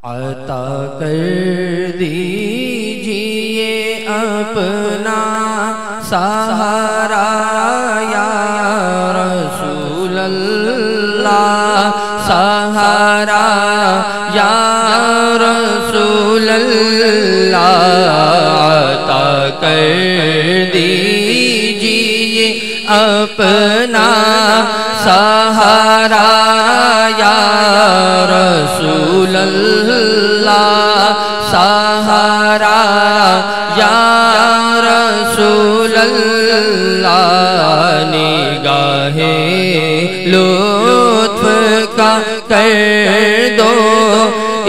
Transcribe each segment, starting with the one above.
عطا کر دیجئے اپنا سہارا یا رسول اللہ، سہارا یا رسول اللہ، عطا کر دیجئے اپنا سہارا یا رسول اللہ، سہارا یا رسول اللہ، نگاہ لطف کا کر دو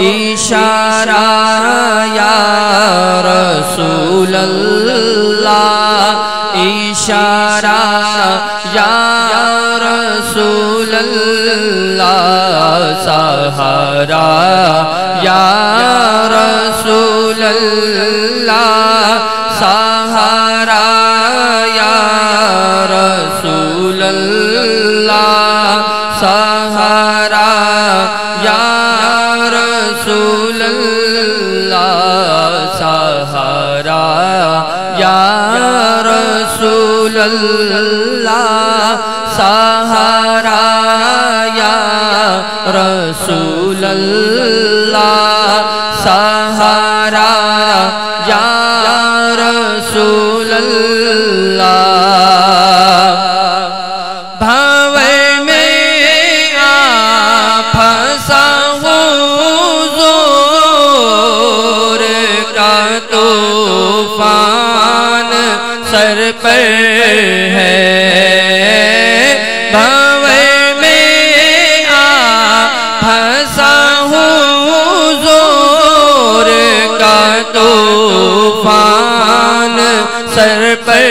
اشارہ یا رسول اللہ، اشارہ یا رسول اللہ، سہارا یا رسول اللہ، سہارا یا رسول اللہ، سہارا یا رسول اللہ، سہارا یا رسول اللہ، سہارا یا رسول اللہ، سہارا یا رسول اللہ، بھنور میں آ پھنسا حضور کا طوفان سر پر ہے، بھنور میں آ پھنسا حضور کا طوفان سر پر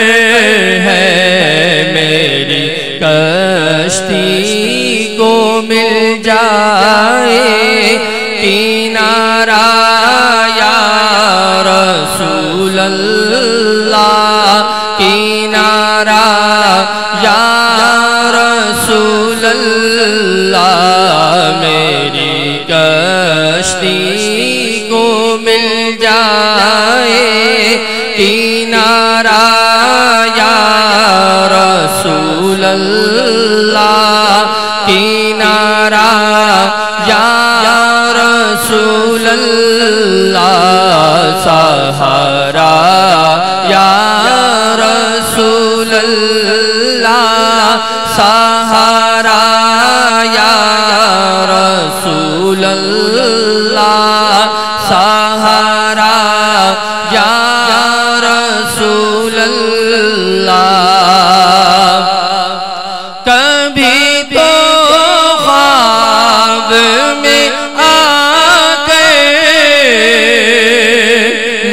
ہے، میری کشتی کو مل جائے کنارہ یا رسول اللہ، کنارہ یا رسول اللہ، میری کشتی کو مل جائے کنارہ یا رسول اللہ، کنارہ یا رسول اللہ، سہارا یا رسول اللہ، سہارا یا رسول اللہ، سہارا یا رسول اللہ، کبھی تو خواب میں آ کر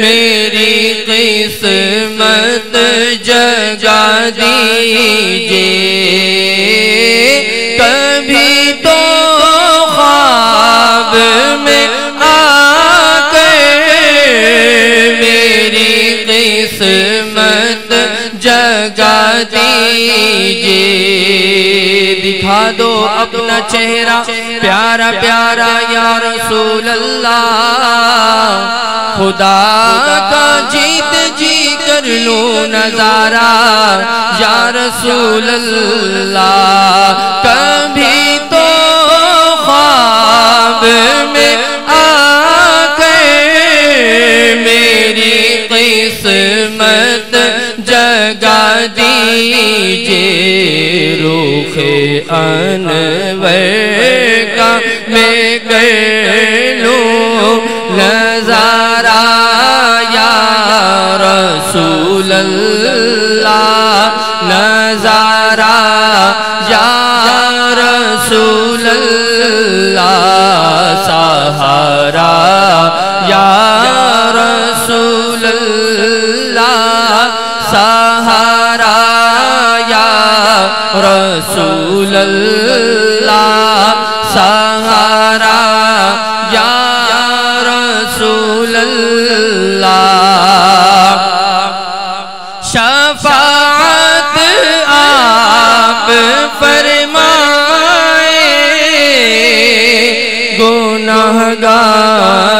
میری قسمت جگا دیجئے، کبھی تو خواب میں آ کر میری قسمت جگا دیجئے، دکھا دو اپنا چہرہ پیارا پیارا یا رسول اللہ، خدا کا جیت جی کر لوں نظارہ یا رسول اللہ، کبھی تو خواب میں آ کر میری قسمت جگا دیجئے، رخ انور کا میں کر لوں نظارہ یا رسول اللہ، نظارہ یا رسول اللہ، سہارا یا رسول اللہ، سہارا یا رسول اللہ، سہارا یا رسول اللہ، شفاعت آپ فرمائے گناہگار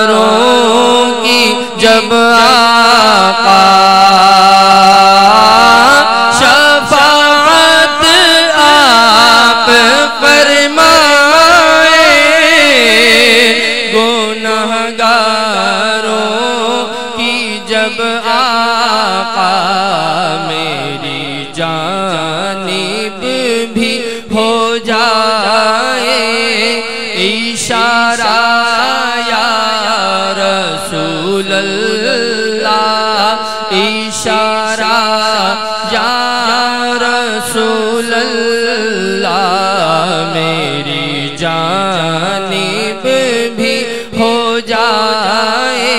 جائے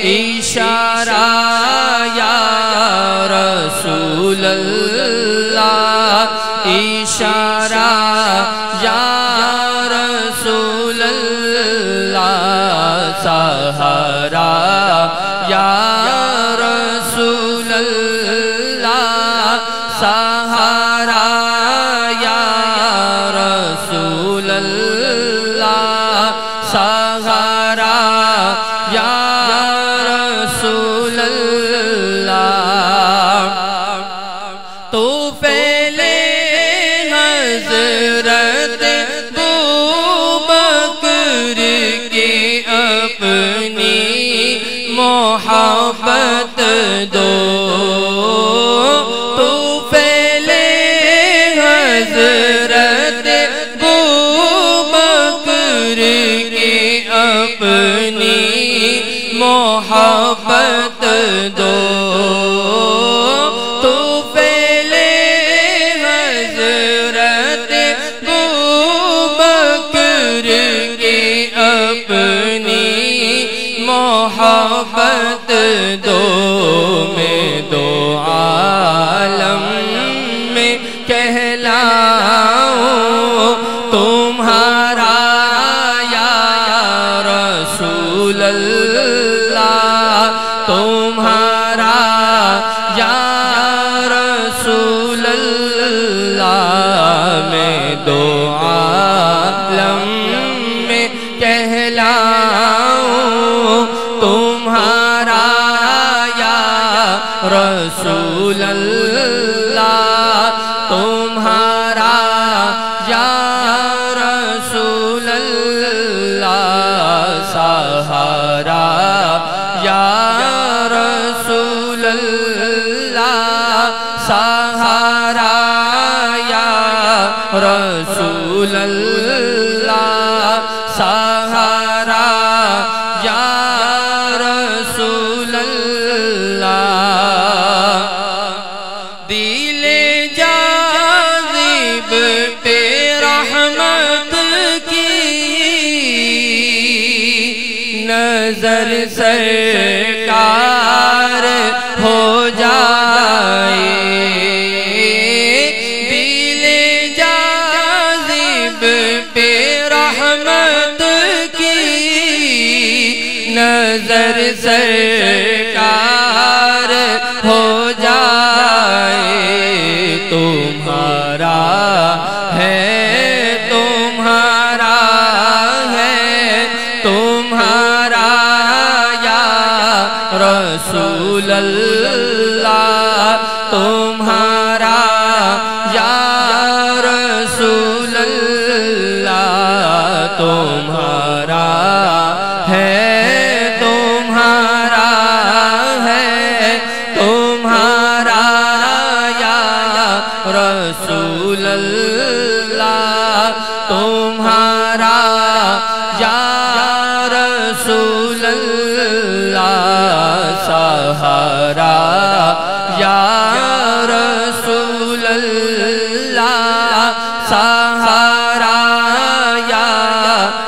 اشارہ یا رسول اللہ اشارہ یا رسول اللہ سہارا یا رسول اللہ سہارا یا رسول اللہ سہارا یا رسول اللہ تو پہلے حضرت بکر کی اپنی محبت دو تو پہلے حضرت بکر کی اپنی محبت دو تو پہلے حضرت بکر کی اپنی محبت دو میں دو عالم میں کہلاؤں تمہارا یا رسول اللہ تمہارا یا رسول اللہ میں دو عالم میں کہلاؤں تمہارا یا رسول اللہ تمہارا یا رسول اللہ سہارا یا رسول اللہ سہارا یا رسول اللہ سہارا یا رسول اللہ دل جاذب پہ رحمت کی نظر سرکار ہو جائے دل جاذب پہ رحمت کی نظر سرکار ہو جائے تمہارا ہے تمہارا ہے تمہارا یا رسول اللہ تمہارا یا رسول اللہ تمہارا ہے تمہارا ہے تمہارا یا رسول اللہ تمہارا یا رسول اللہ سہارا یا رسول اللہ سہارا یا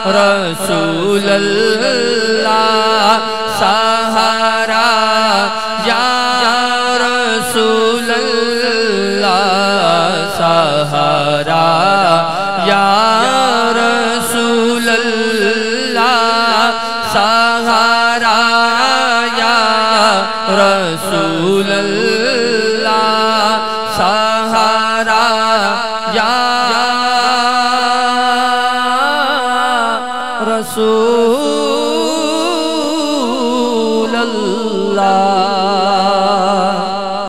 رسول اللہ سہارا یا رسول اللہ سہارا یا رسول اللہ سہارا یا رسول اللہ سہارا یا رسول اللہ